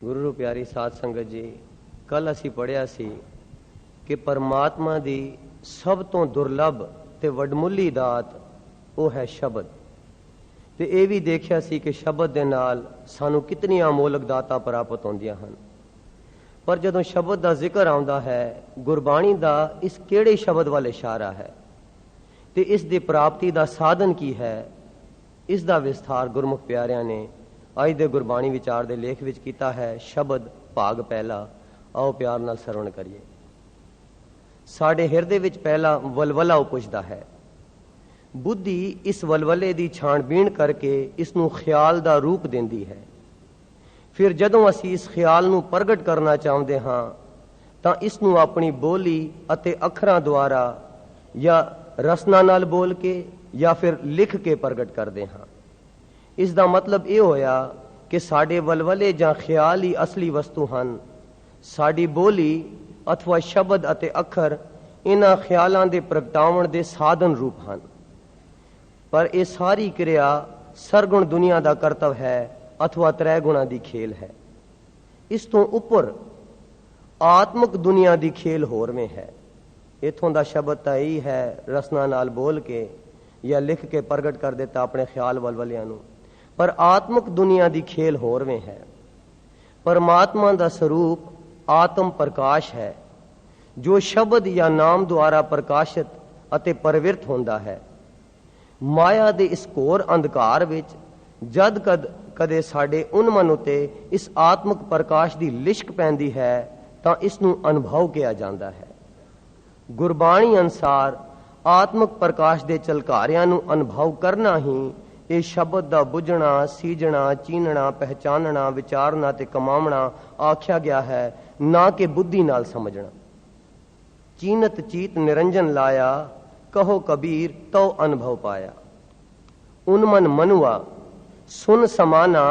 गुरु प्यारी साध संगत जी, कल असी पढ़िया सी कि परमात्मा दी सब तो दुर्लभ ते वडमुली दात वो है शब्द। ते ये भी देखिया सी कि शब्द दे नाल सानू कितनी अमोलक दातां प्राप्त होंदियां हन। पर जदों शब्द दा जिक्र आउंदा है, गुरबाणी दा इस केड़े शब्द वाल इशारा है ते इस दी प्राप्ति दा साधन की है, इस दा विस्तार गुरमुख प्यारियां ने अज दे गुरबाणी विचार दे लेख विच कीता है। शब्द भाग पहला, आओ प्यार नाल सरवण करिए। साडे हिरदे विच पहला वलवला उपजदा है। बुद्धि इस वलवले दी छाणबीण करके इसनूं ख्याल दा रूप देंदी है। फिर जदों असी इस ख्याल नूं प्रगट करना चाहुंदे हां तां इसनूं अपनी बोली अते अखरां द्वारा या रसना नाल बोल के या फिर लिख के प्रगट करदे हां। इस दा मतलब ये होया कि साडे वलवले जां ख्याल ही असली वस्तु हन। साडी बोली अथवा शब्द अते अखर इन्हां ख्यालां दे प्रगटावण दे साधन रूप हन। पर यह सारी क्रिया सरगुण दुनिया का करतव है अथवा त्रै गुणा की खेल है। इस तो उपर आत्मक दुनिया की खेल होर में है। इथों का शब्द तो यही है, रसना नाल बोल के या लिख के प्रगट कर देता अपने ख्याल वलवलियां नूं। पर आत्मक दुनिया की खेल होर में है। परमात्मा का स्वरूप आत्म प्रकाश है, जो शब्द या नाम द्वारा प्रकाशित अते प्रवृत्त होंदा है। माया दे इस घोर अंधकार विच जद कदे साडे उन्मन उते इस आत्मक प्रकाश की लिश्क पैंदी है तां इसनूं अनुभव किया जाता है। गुरबाणी अनुसार आत्मक प्रकाश दे झलकारियां नूं अनुभव करना ही ये शब्द दा बुझना, सीजना, चीनना, पहचानना, विचारना ते कमावना आख्या गया है, ना कि बुद्धि नाल समझना। चीनत चीत निरंजन लाया, कहो कबीर तो अनुभव पाया। उन्मन मनुआ सुन समाना,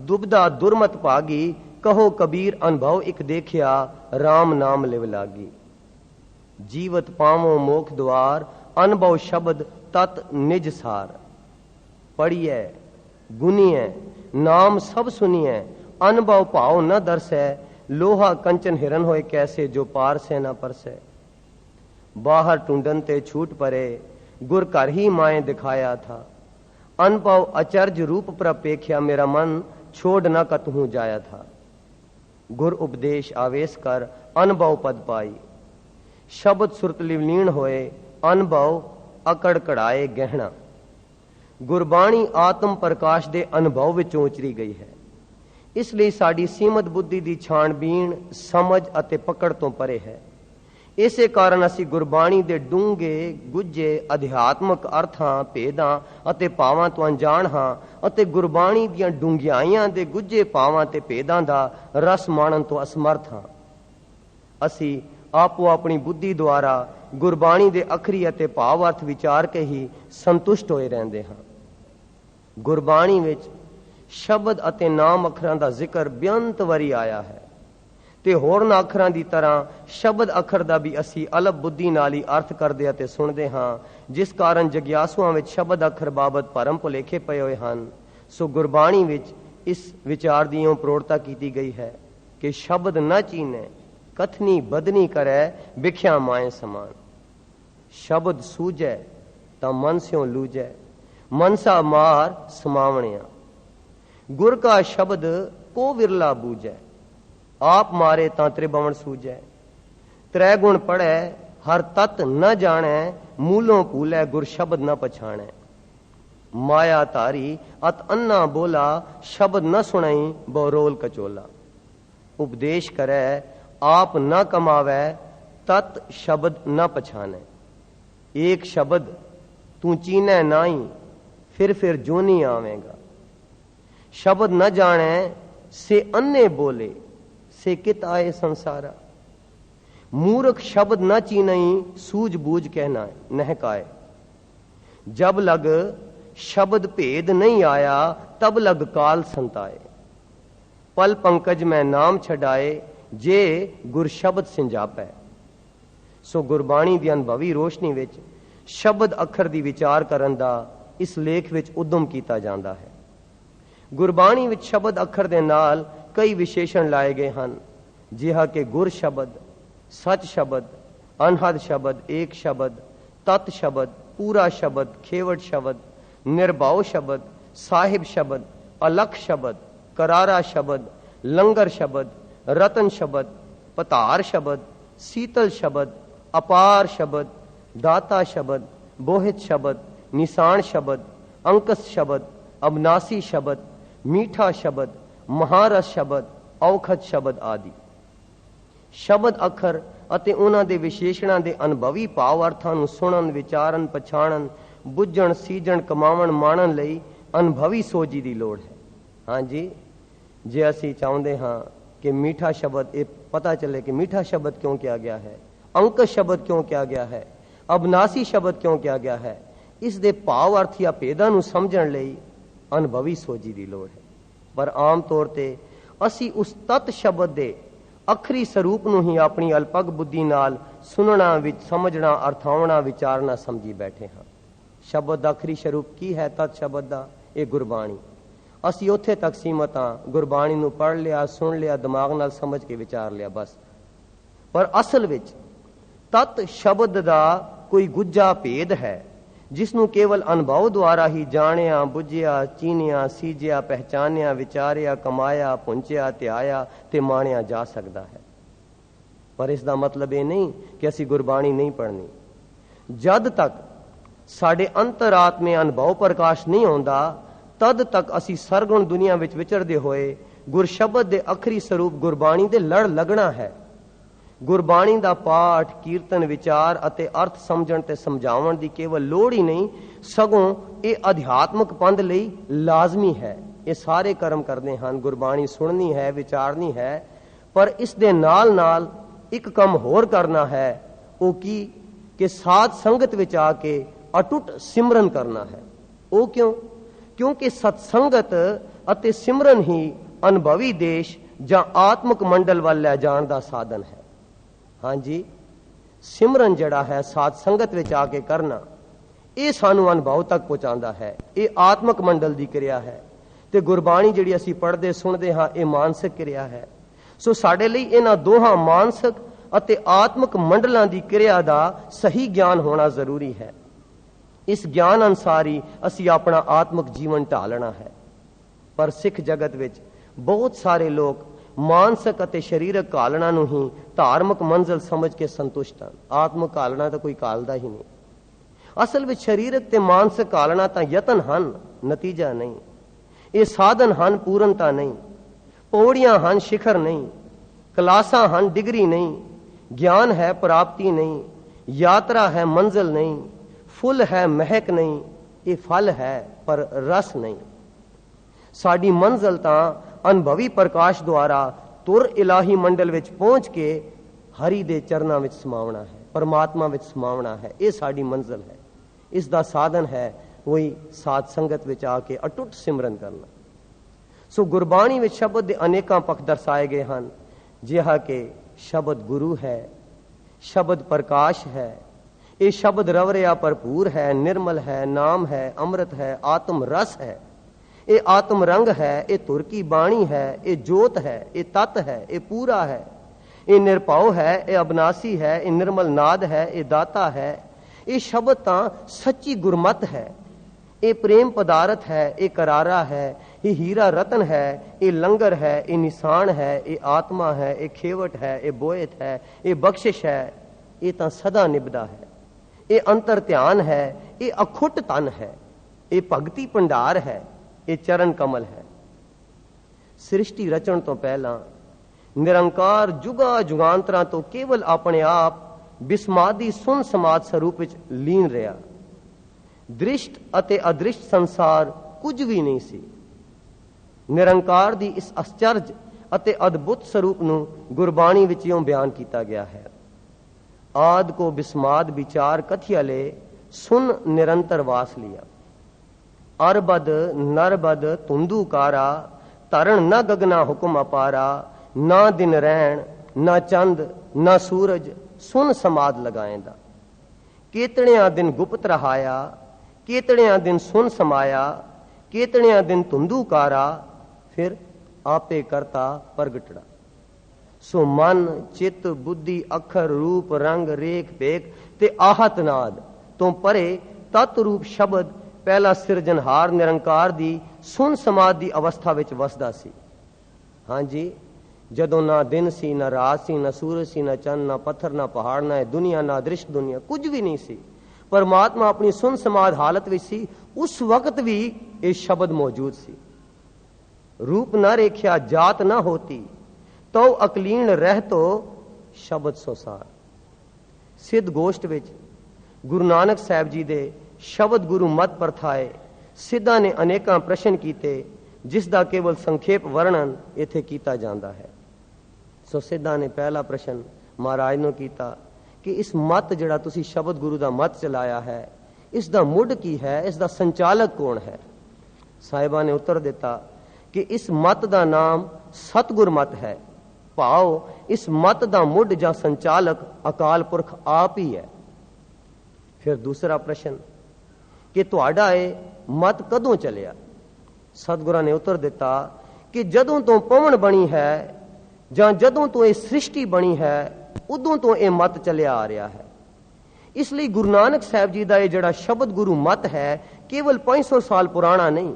दुबदा दुर्मत भागी, कहो कबीर अनुभव एक देखिया, राम नाम लिव लागी। जीवत पावो मोख द्वार, अनुभव शब्द तत् निज सार। पढ़िए गुनिए नाम सब सुनिए, अनुभव भाव न दरसै, लोहा कंचन हिरन होए कैसे, जो पार से न परसै। बाहर टूंडन ते छूट परे, गुर घर ही माए दिखाया था। अनुभव अचर्ज रूप प्रपेख्या, मेरा मन छोड़ न कतहूं जाया था। गुर उपदेश आवेश कर, अनुभव पद पाई। शब्द सुरत लिवलीन होए, अनुभव अकड़ कड़ाए गहना। गुरबाणी आत्म प्रकाश दे अनुभव विच उचरी गई है। इसलिए साडी सीमत बुद्धि की छाणबीण, समझ अते पकड़ तो परे है। इसे कारण असी गुरबाणी दे डूंगे गुज्जे अध्यात्मक अर्थां, भेदां अते भावां तो अनजाण हां अते गुरबाणी दीआं डूंघियाईआं दे गुज्जे भावां ते भेदां दा रस माणन तो असमर्थ हां। असी आपो अपनी बुद्धि द्वारा गुरबाणी दे अखरी अते भाव अर्थ विचार के ही संतुष्ट होए रहंदे हां। गुरबाणी विच शब्द अते नाम अखरां दा जिक्र बेअंत वारी आया है ते होरना अखरां दी तरह शब्द अखर दा भी असी अलग बुद्धि नाल ही अर्थ करदे अते सुनदे हां, जिस कारण जग्यासुआं विच शब्द अखर बाबत भरम भुलेखे पए होए हन। सो गुरबाणी विच इस विचार दी इउं प्रौढ़ता कीती गई है कि शब्द न चीने, कथनी बदनी करे, बिख्या माए समान। शब्द सूझे तां मन स्यों लूझे, मनसा मार समावणिया। गुर का शब्द को विरला बूझे, आप मारे तां त्रिभुवन सूझे। त्रै गुण पढ़े हर तत् न जाने, मूलों भूले गुर शब्द न पछाणे। माया तारी अत अन्ना बोला, शब्द न सुनई बरोल कचोला। उपदेश करे आप न कमावे, तत् शब्द न पछाने। एक शब्द तू चीने नाई, फिर जोनी आवेगा। शब्द न जाने से अन्ने बोले, से कित आए संसारा। मूर्ख शब्द न चीनई, सूझबूझ कहना नहकाए। जब लग शब्द भेद नहीं आया, तब लग काल संताए। पल पंकज में नाम छड़ाए, जे गुर शब्द सिंजापै। सो गुरबाणी दी अनुभवी रोशनी विच शब्द अखर दी विचार करन दा इस लेख विच उद्यम कीता जांदा है। गुरबाणी विच शब्द अखर दे नाल कई विशेषण लाए गए हैं, जिहा के गुर शब्द, सच शब्द, अनहद शब्द, एक शब्द, तत् शब्द, पूरा शब्द, खेवट शब्द, निर्भाव शब्द, साहिब शब्द, अलख शब्द, करारा शब्द, लंगर शब्द, रतन शब्द, पतार शब्द, शीतल शब्द, अपार शब्द, दाता शब्द, बोहित शब्द, निशान शब्द, अंकस शब्द, अबनासी शब्द, मीठा शब्द, महारस शब्द, औखद शब्द आदि। शब्द अखर ਅਤੇ ਉਹਨਾਂ ਦੇ ਵਿਸ਼ੇਸ਼ਣਾਂ ਦੇ ਅਨੁਭਵੀ ਭਾਵ ਅਰਥਾਂ ਨੂੰ ਸੁਣਨ, ਵਿਚਾਰਨ, ਪਛਾਣਨ, ਬੁੱਝਣ, ਸੀਜਣ, ਕਮਾਵਣ, ਮਾਣਨ ਲਈ ਅਨੁਭਵੀ ਸੋਝੀ ਦੀ ਲੋੜ ਹੈ। ਹਾਂਜੀ, ਜੇ ਅਸੀਂ ਚਾਹੁੰਦੇ ਹਾਂ ਕਿ ਮਿੱਠਾ ਸ਼ਬਦ ਇਹ ਪਤਾ ਚੱਲੇ ਕਿ ਮਿੱਠਾ ਸ਼ਬਦ ਕਿਉਂ ਕਿਹਾ ਗਿਆ ਹੈ, ਅੰਕਸ ਸ਼ਬਦ ਕਿਉਂ ਕਿਹਾ ਗਿਆ ਹੈ, ਅਬਨਾਸੀ ਸ਼ਬਦ ਕਿਉਂ ਕਿਹਾ ਗਿਆ ਹੈ, ਇਸ ਦੇ ਭਾਵ ਅਰਥ ਜਾਂ ਭੇਦਾਂ ਨੂੰ ਸਮਝਣ ਲਈ ਅਨੁਭਵੀ ਸੋਝੀ ਦੀ ਲੋੜ ਹੈ। ਪਰ ਆਮ ਤੌਰ ਤੇ ਅਸੀਂ ਉਸ ਤਤ ਸ਼ਬਦ ਦੇ ਅਖਰੀ ਸਰੂਪ ਨੂੰ ਹੀ ਆਪਣੀ ਅਲਪਗ ਬੁੱਧੀ ਨਾਲ ਸੁਣਨਾ, ਵਿੱਚ ਸਮਝਣਾ, ਅਰਥਾਉਣਾ, ਵਿਚਾਰਨਾ ਸਮਝੀ ਬੈਠੇ ਹਾਂ। ਸ਼ਬਦ ਦਾ ਅਖਰੀ ਸਰੂਪ ਕੀ ਹੈ? ਤਤ ਸ਼ਬਦ ਦਾ ਇਹ ਗੁਰਬਾਣੀ। ਅਸੀਂ ਉੱਥੇ ਤੱਕ ਸੀਮਤ ਹਾਂ, ਗੁਰਬਾਣੀ ਨੂੰ ਪੜ੍ਹ ਲਿਆ, ਸੁਣ ਲਿਆ, ਦਿਮਾਗ ਨਾਲ ਸਮਝ ਕੇ ਵਿਚਾਰ ਲਿਆ ਬਸ। ਪਰ ਅਸਲ ਵਿੱਚ ਤਤ ਸ਼ਬਦ ਦਾ ਕੋਈ ਗੁੱਜਾ ਭੇਦ ਹੈ ਜਿਸ ਨੂੰ ਕੇਵਲ ਅਨੁਭਵ ਦੁਆਰਾ ਹੀ ਜਾਣਿਆ, ਬੁੱਝਿਆ, ਚੀਨਿਆ, ਸੀਜਿਆ, ਪਹਿਚਾਨਿਆ, ਵਿਚਾਰਿਆ, ਕਮਾਇਆ, ਪੁੰਚਿਆ, ਧਿਆਇਆ ਤੇ ਮਾਣਿਆ ਜਾ ਸਕਦਾ ਹੈ। ਪਰ ਇਸ ਦਾ ਮਤਲਬ ਇਹ ਨਹੀਂ ਕਿ ਅਸੀਂ ਗੁਰਬਾਣੀ ਨਹੀਂ ਪੜ੍ਹਨੀ। ਜਦ ਤੱਕ ਸਾਡੇ ਅੰਤਰਾਤਮੇ ਅਨੁਭਵ ਪ੍ਰਕਾਸ਼ ਨਹੀਂ ਆਉਂਦਾ, ਤਦ ਤੱਕ ਅਸੀਂ ਸਰਗੁਣ ਦੁਨੀਆ ਵਿੱਚ ਵਿਚਰਦੇ ਹੋਏ ਗੁਰਸ਼ਬਦ ਦੇ ਅਖਰੀ ਸਰੂਪ ਗੁਰਬਾਣੀ ਦੇ ਲੜ ਲੱਗਣਾ ਹੈ। ਗੁਰਬਾਣੀ ਦਾ ਪਾਠ, ਕੀਰਤਨ, ਵਿਚਾਰ ਅਤੇ ਅਰਥ ਸਮਝਣ ਤੇ ਸਮਝਾਉਣ ਦੀ ਕੇਵਲ ਲੋੜ ਹੀ ਨਹੀਂ, ਸਗੋਂ ਇਹ ਅਧਿਆਤਮਕ ਪੰਧ ਲਈ ਲਾਜ਼ਮੀ ਹੈ। ਇਹ ਸਾਰੇ ਕਰਮ ਕਰਦੇ ਹਨ, ਗੁਰਬਾਣੀ ਸੁਣਨੀ ਹੈ, ਵਿਚਾਰਨੀ ਹੈ, ਪਰ ਇਸ ਦੇ ਨਾਲ ਨਾਲ ਇੱਕ ਕੰਮ ਹੋਰ ਕਰਨਾ ਹੈ। ਉਹ ਕੀ? ਕਿ ਸਾਧ ਸੰਗਤ ਵਿੱਚ ਆ ਕੇ ਅਟੁੱਟ ਸਿਮਰਨ ਕਰਨਾ ਹੈ। ਉਹ ਕਿਉਂ? ਕਿਉਂਕਿ ਸਤਸੰਗਤ ਅਤੇ ਸਿਮਰਨ ਹੀ ਅਨੁਭਵੀ ਦੇਸ਼ ਜਾਂ ਆਤਮਕ ਮੰਡਲ ਵੱਲ ਲੈ ਜਾਣ ਦਾ ਸਾਧਨ ਹੈ। ਹਾਂਜੀ, ਸਿਮਰਨ ਜਿਹੜਾ ਹੈ ਸਾਧ ਸੰਗਤ ਵਿੱਚ ਆ ਕੇ ਕਰਨਾ, ਇਹ ਸਾਨੂੰ ਅਨੁਭਵ ਤੱਕ ਪਹੁੰਚਾਉਂਦਾ ਹੈ। ਇਹ ਆਤਮਕ ਮੰਡਲ ਦੀ ਕਿਰਿਆ ਹੈ ਤੇ ਗੁਰਬਾਣੀ ਜਿਹੜੀ ਅਸੀਂ ਪੜ੍ਹਦੇ ਸੁਣਦੇ ਹਾਂ, ਇਹ ਮਾਨਸਿਕ ਕਿਰਿਆ ਹੈ। ਸੋ ਸਾਡੇ ਲਈ ਇਹਨਾਂ ਦੋਹਾਂ ਮਾਨਸਿਕ ਅਤੇ ਆਤਮਕ ਮੰਡਲਾਂ ਦੀ ਕਿਰਿਆ ਦਾ ਸਹੀ ਗਿਆਨ ਹੋਣਾ ਜ਼ਰੂਰੀ ਹੈ। ਇਸ ਗਿਆਨ ਅਨੁਸਾਰ ਹੀ ਅਸੀਂ ਆਪਣਾ ਆਤਮਕ ਜੀਵਨ ਢਾਲਣਾ ਹੈ। ਪਰ ਸਿੱਖ ਜਗਤ ਵਿੱਚ ਬਹੁਤ ਸਾਰੇ ਲੋਕ ਮਾਨਸਿਕ ਅਤੇ ਸਰੀਰਕ ਕਾਲਣਾ ਨੂੰ ਹੀ ਧਾਰਮਿਕ ਮੰਜ਼ਿਲ ਸਮਝ ਕੇ ਸੰਤੁਸ਼ਟ ਹਨ। ਆਤਮਕ ਕਾਲਣਾ ਤਾਂ ਕੋਈ ਕਾਲਦਾ ਹੀ ਨਹੀਂ। ਅਸਲ ਵਿੱਚ ਸਰੀਰਕ ਤੇ ਮਾਨਸਿਕ ਕਾਲਣਾ ਤਾਂ ਯਤਨ ਹਨ, ਨਤੀਜਾ ਨਹੀਂ। ਇਹ ਸਾਧਨ ਹਨ, ਪੂਰਨਤਾ ਨਹੀਂ। ਪੌੜੀਆਂ ਹਨ, ਸਿਖਰ ਨਹੀਂ। ਕਲਾਸਾਂ ਹਨ, ਡਿਗਰੀ ਨਹੀਂ। ਗਿਆਨ ਹੈ, ਪ੍ਰਾਪਤੀ ਨਹੀਂ। ਯਾਤਰਾ ਹੈ, ਮੰਜ਼ਿਲ ਨਹੀਂ। ਫੁੱਲ ਹੈ, ਮਹਿਕ ਨਹੀਂ। ਇਹ ਫਲ ਹੈ ਪਰ ਰਸ ਨਹੀਂ। ਸਾਡੀ ਮੰਜ਼ਿਲ ਤਾਂ ਅਨੁਭਵੀ ਪ੍ਰਕਾਸ਼ ਦੁਆਰਾ ਤੁਰ ਇਲਾਹੀ ਮੰਡਲ ਵਿੱਚ ਪਹੁੰਚ ਕੇ ਹਰੀ ਦੇ ਚਰਨਾਂ ਵਿੱਚ ਸਮਾਉਣਾ ਹੈ, ਪਰਮਾਤਮਾ ਵਿੱਚ ਸਮਾਉਣਾ ਹੈ। ਇਹ ਸਾਡੀ ਮੰਜ਼ਿਲ ਹੈ। ਇਸ ਦਾ ਸਾਧਨ ਹੈ ਉਹੀ ਸਾਧ ਸੰਗਤ ਵਿੱਚ ਆ ਕੇ ਅਟੁੱਟ ਸਿਮਰਨ ਕਰਨਾ। ਸੋ ਗੁਰਬਾਣੀ ਵਿੱਚ ਸ਼ਬਦ ਦੇ ਅਨੇਕਾਂ ਪੱਖ ਦਰਸਾਏ ਗਏ ਹਨ, ਜਿਹਾ ਕਿ ਸ਼ਬਦ ਗੁਰੂ ਹੈ, ਸ਼ਬਦ ਪ੍ਰਕਾਸ਼ ਹੈ, ਇਹ ਸ਼ਬਦ ਰਵਰਿਆ ਭਰਪੂਰ ਹੈ, ਨਿਰਮਲ ਹੈ, ਨਾਮ ਹੈ, ਅੰਮ੍ਰਿਤ ਹੈ, ਆਤਮ ਰਸ ਹੈ, ਇਹ ਆਤਮ ਰੰਗ ਹੈ, ਇਹ ਧੁਰ ਕੀ ਬਾਣੀ ਹੈ, ਇਹ ਜੋਤ ਹੈ, ਇਹ ਤਤ ਹੈ, ਇਹ ਪੂਰਾ ਹੈ, ਇਹ ਨਿਰਭਉ ਹੈ, ਇਹ ਅਬਨਾਸੀ ਹੈ, ਇਹ ਨਿਰਮਲ ਨਾਦ ਹੈ, ਇਹ ਦਾਤਾ ਹੈ। ਇਹ ਸ਼ਬਦ ਤਾਂ ਸੱਚੀ ਗੁਰਮਤ ਹੈ, ਇਹ ਪ੍ਰੇਮ ਪਦਾਰਥ ਹੈ, ਇਹ ਕਰਾਰਾ ਹੈ, ਇਹ ਹੀਰਾ ਰਤਨ ਹੈ, ਇਹ ਲੰਗਰ ਹੈ, ਇਹ ਨਿਸ਼ਾਨ ਹੈ, ਇਹ ਆਤਮਾ ਹੈ, ਇਹ ਖੇਵਟ ਹੈ, ਇਹ ਬੋਇਤ ਹੈ, ਇਹ ਬਖਸ਼ਿਸ਼ ਹੈ। ਇਹ ਤਾਂ ਸਦਾ ਨਿਭਦਾ ਹੈ, ਇਹ ਅੰਤਰ ਧਿਆਨ ਹੈ, ਇਹ ਅਖੁੱਟ ਤਨ ਹੈ, ਇਹ ਭਗਤੀ ਭੰਡਾਰ ਹੈ, ਇਹ ਚਰਨ ਕਮਲ ਹੈ। ਸ੍ਰਿਸ਼ਟੀ ਰਚਣ ਤੋਂ ਪਹਿਲਾਂ ਨਿਰੰਕਾਰ ਜੁਗਾ ਜੁਗਾਂਤਰਾਂ ਤੋਂ ਕੇਵਲ ਆਪਣੇ ਆਪ ਬਿਸਮਾਦੀ ਸੁਨ ਸਮਾਦ ਸਰੂਪ ਵਿੱਚ ਲੀਨ ਰਿਹਾ। ਦ੍ਰਿਸ਼ਟ ਅਤੇ ਅਦ੍ਰਿਸ਼ਟ ਸੰਸਾਰ ਕੁਝ ਵੀ ਨਹੀਂ ਸੀ। ਨਿਰੰਕਾਰ ਦੀ ਇਸ ਅਚਰਜ ਅਤੇ ਅਦਭੁਤ ਸਰੂਪ ਨੂੰ ਗੁਰਬਾਣੀ ਵਿੱਚ ਇਉਂ ਬਿਆਨ ਕੀਤਾ ਗਿਆ ਹੈ। ਆਦ ਕੋ ਬਿਸਮਾਦ ਵਿਚਾਰ ਕਥਿਅਲੇ ਸੁਨ ਨਿਰੰਤਰ ਵਾਸ ਲਿਆ। ਅਰਬਦ ਨਰਬਦ ਤੁੰਦੂਕਾਰਾ ਧਰਨ ਨਾ ਗਗਨਾ ਹੁਕਮ ਅਪਾਰਾ। ਨਾ ਦਿਨ ਰਹਿਣ ਨਾ ਚੰਦ ਨਾ ਸੂਰਜ ਸੁਨ ਸਮਾਦ ਲਗਾਏਂਦਾ। ਕੇਤਣਿਆਂ ਦਿਨ ਗੁਪਤ ਰਹਾਇਆ ਕੇਤਣਿਆਂ ਦਿਨ ਸੁਨ ਸਮਾਇਆ। ਕੇਤਣਿਆਂ ਦਿਨ ਤੁੰਦੂਕਾਰਾ ਫਿਰ आपे करता प्रगटड़ा। सो मन चित बुद्धि अखर रूप रंग रेख भेख ते आहत नाद तो परे तत् रूप शब्द पहला सिरजनहार निरंकार दी सुन समाध दी अवस्था विच वसदा सी। हाँ जी, जदों ना दिन सी, ना रात सी, ना सूरज सी, ना चंद, ना पत्थर, ना पहाड़, ना दुनिया, ना दृश्य दुनिया, कुछ भी नहीं सी। परमात्मा अपनी सुन समाध हालत विच सी। उस वक्त भी ये शब्द मौजूद सी। रूप ना रेख्या जात ना होती तो अकलीन रह तो शब्द सोसार। सिद्ध गोष्ठ विच गुरु नानक साहब जी दे शब्द गुरु मत परथाए सिद्धा ने अनेकां प्रश्न कीते जिसदा केवल संक्षेप वर्णन इत्थे कीता जांदा है। सो सिद्धा ने पहला प्रश्न महाराज नूं कीता कि इस मत जिहड़ा तुसी शब्द गुरु दा मत चलाया है इसदा मुढ़ की है, इसदा संचालक कौन है? साहिबा ने उत्तर दिता कि इस मत दा नाम सतगुर मत है। भाव इस मत दा मुढ़ जां संचालक अकाल पुरख आप ही है। फिर दूसरा प्रश्न कि तुहाडा ये मत कदों चलिया? सतगुरां ने उत्तर दिता कि जदों तो पवन बनी है जां जदों तो ये सृष्टि बनी है उदों तो ये मत चलिया आ रहा है। इसलिए गुरु नानक साहब जी का यह जिहड़ा शब्द गुरु मत है केवल 500 साल पुराना नहीं,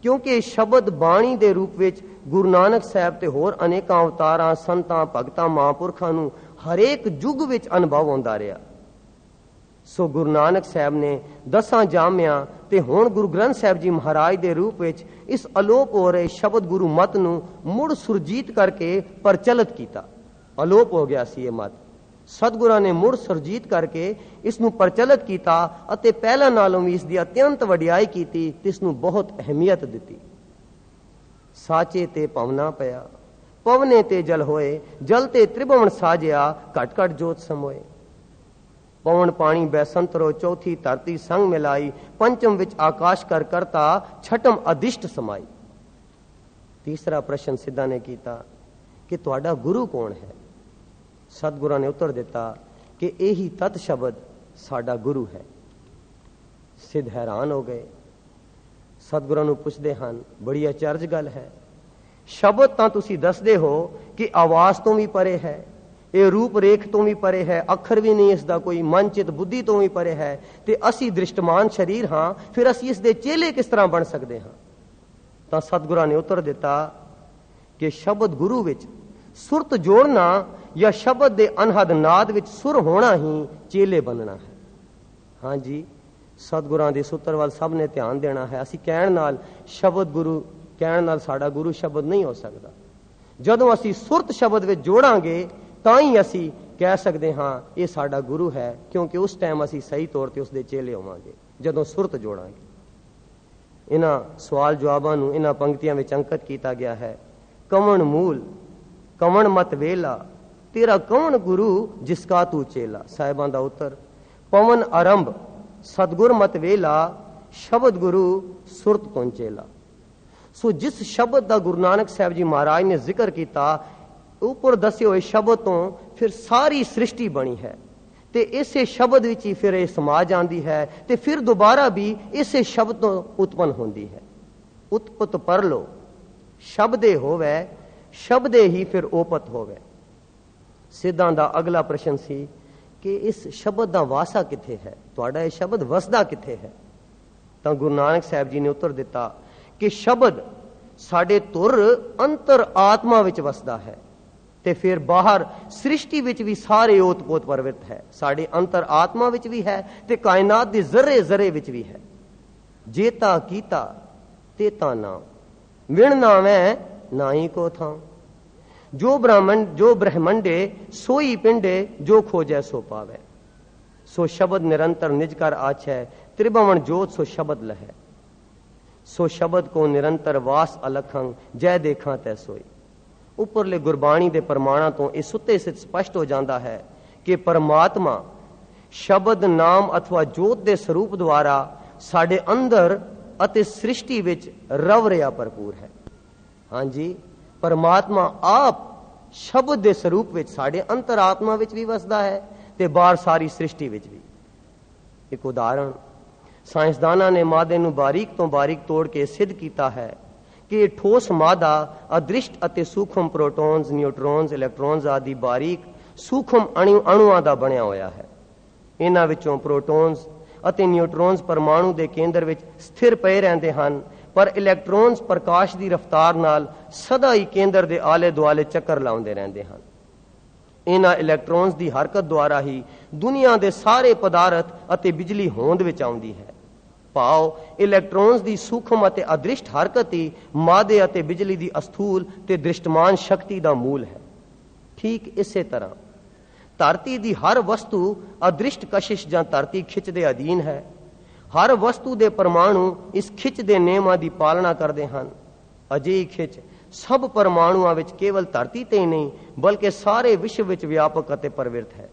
क्योंकि शब्द बाणी के रूप में गुरु नानक साहब ते होर अनेकां अवतारां संतां भगतां महापुरखां नूं हरेक युग विच अनुभव होंदा रहा। सो गुरु नानक साहब ने 10 जामिया ते हुण गुरु ग्रंथ साहब जी महाराज के रूप में इस अलोप हो रहे शब्द गुरु मत नूं मुड़ सुरजीत करके प्रचलित किया। अलोप हो गया सी ये मत, सतगुरां ने मुड़ सुरजीत करके इसनूं प्रचलित किया अते पहला नालों भी इसकी अत्यंत वडियाई की ते इसनूं बहुत अहमियत दी। साचे ते पवना पया पवने ते जल होए जल ते त्रिभुवन साजिया घट घट जोत समोए। पवन पानी बैसंतरो चौथी धरती संग मिलाई पंचम विच आकाश कर करता छठम अधिष्ट समाई। तीसरा प्रश्न सिद्धा ने किया कि तुहाडा गुरु कौन है? सतगुरां ने उत्तर दिता कि यही तत् शब्द साडा गुरु है। सिद्ध हैरान हो गए। सतगुरां नूं पुछदे हन बड़ी अचरज गल है, शब्द तां तुसीं दसदे हो कि आवाज तो भी परे है, ये रूप रेख तो भी परे है, अखर भी नहीं इसका कोई, मन चित बुद्धि तो भी परे है, ते असी दृष्टमान शरीर हाँ, फिर असी इसके चेले किस तरह बन सकते हाँ? तो सतगुरां ने उत्तर दिता कि शब्द गुरु विच सुरत जोड़ना या शब्द दे अनहद नाद विच सुर होना ही चेले बनना है। हाँ जी, सतगुरां दे सूत्र वाल सब ने ध्यान देना है। असी कहण नाल शब्द गुरु कहण नाल साडा गुरु शब्द नहीं हो सकता। जदों असी सुरत शब्द विच जोड़ांगे तां ही असी कह सकते हाँ ये साडा गुरु है, क्योंकि उस टाइम असी सही तौर पर उसके चेले होवांगे जदों सुरत जोड़ांगे। इन्हां सवाल जवाबां नूं इन्हां पंक्तियां विच अंकित किया गया है। कवण मूल कवण मत वेला तेरा कवण गुरु जिसका तू चेला। साहिबां दा उत्तर पवन आरंभ सतगुर मत वेला शब्द गुरु सुरत तो चेला। सो जिस शब्द का गुरु नानक साहब जी महाराज ने जिक्र किया ऊपर दसे हुए शब्द तो फिर सारी सृष्टि बनी है ते इसे शब्द विच ही फिर ये समाज आंदी है ते फिर दोबारा भी इसे शब्द तो उत्पन्न होती है। उत्पत पर लो शब्दे होवे शब्दे ही फिर ओपत होवे। सिद्धां दा अगला प्रश्न सी कि इस शब्द दा वासा किथे है, तुहाडा ये शब्द वसदा किथे है? तो गुरु नानक साहब जी ने उत्तर दिता कि शब्द साडे तुर अंतर आत्मा विच वसदा है ते फिर बाहर सृष्टि विच भी सारे ओतपोत प्रवृत्त है। साडे अंतर आत्मा विच भी है ते कायनात दे जर्रे जर्रे विच भी है। जेता कीता तेता नाम विण नामै नाई को था जो ब्रह्मंडे सोई पिंडे जो खोजै सो पावे। सो शब्द निरंतर निज कर आछै त्रिभुवन जोत सो शब्द लहै। सो शब्द को निरंतर वास अलखंग जय देखा तै सोई। उपरले गुरबाणी दे प्रमाणा तो इस सुते सिद्ध स्पष्ट हो जाता है कि परमात्मा शब्द नाम अथवा जोत दे स्वरूप द्वारा साडे अंदर अते सृष्टि विच रव रिया भरपूर है। हाँ जी, परमात्मा आप शब्द दे स्वरूप विच साडे अंतर आत्मा विच भी वसदा है ते बाहर सारी सृष्टि विच भी। एक उदाहरण साइंसदाना ने मादे नूं बारीक तो बारीक तोड़ के सिद्ध किया है ਕਿ ਠੋਸ ਮਾਦਾ ਅਦ੍ਰਿਸ਼ਟ ਅਤੇ ਸੂਖਮ ਪ੍ਰੋਟੋਨਸ, ਨਿਊਟਰੋਨਸ, ਇਲੈਕਟ੍ਰੋਨਸ ਆਦਿ ਬਾਰੀਕ ਸੂਖਮ ਅਣੂਆਂ ਦਾ ਬਣਿਆ ਹੋਇਆ ਹੈ। ਇਹਨਾਂ ਵਿੱਚੋਂ ਪ੍ਰੋਟੋਨਸ ਅਤੇ ਨਿਊਟਰੋਨਸ ਪਰਮਾਣੂ ਦੇ ਕੇਂਦਰ ਵਿੱਚ ਸਥਿਰ ਪਏ ਰਹਿੰਦੇ ਹਨ, ਪਰ ਇਲੈਕਟ੍ਰੋਨਸ ਪ੍ਰਕਾਸ਼ ਦੀ ਰਫ਼ਤਾਰ ਨਾਲ ਸਦਾ ਹੀ ਕੇਂਦਰ ਦੇ ਆਲੇ ਦੁਆਲੇ ਚੱਕਰ ਲਾਉਂਦੇ ਰਹਿੰਦੇ ਹਨ। ਇਹਨਾਂ ਇਲੈਕਟ੍ਰੋਨਸ ਦੀ ਹਰਕਤ ਦੁਆਰਾ ਹੀ ਦੁਨੀਆ ਦੇ ਸਾਰੇ ਪਦਾਰਥ ਅਤੇ ਬਿਜਲੀ ਹੋਂਦ ਵਿੱਚ ਆਉਂਦੀ ਹੈ। ਭਾਵ ਇਲੈਕਟ੍ਰੋਨਸ ਦੀ ਸੂਖਮ ਅਤੇ ਅਦ੍ਰਿਸ਼ਟ ਹਰਕਤ ਹੀ ਮਾਦੇ ਅਤੇ ਬਿਜਲੀ ਦੀ ਅਸਥੂਲ ਤੇ ਦ੍ਰਿਸ਼ਟਮਾਨ ਸ਼ਕਤੀ ਦਾ ਮੂਲ ਹੈ। ਠੀਕ ਇਸੇ ਤਰ੍ਹਾਂ ਧਰਤੀ ਦੀ ਹਰ ਵਸਤੂ ਅਦ੍ਰਿਸ਼ਟ ਕਸ਼ਿਸ਼ ਜਾਂ ਧਰਤੀ ਖਿੱਚ ਦੇ ਅਧੀਨ ਹੈ। ਹਰ ਵਸਤੂ ਦੇ ਪਰਮਾਣੂ ਇਸ ਖਿੱਚ ਦੇ ਨਿਯਮਾਂ ਦੀ ਪਾਲਣਾ ਕਰਦੇ ਹਨ। ਅਜਿਹੀ ਖਿੱਚ ਸਭ ਪਰਮਾਣੂਆਂ ਵਿੱਚ ਕੇਵਲ ਧਰਤੀ ਤੇ ਹੀ ਨਹੀਂ ਬਲਕਿ ਸਾਰੇ ਵਿਸ਼ਵ ਵਿੱਚ ਵਿਆਪਕ ਅਤੇ ਪ੍ਰਵਿਰਤ ਹੈ।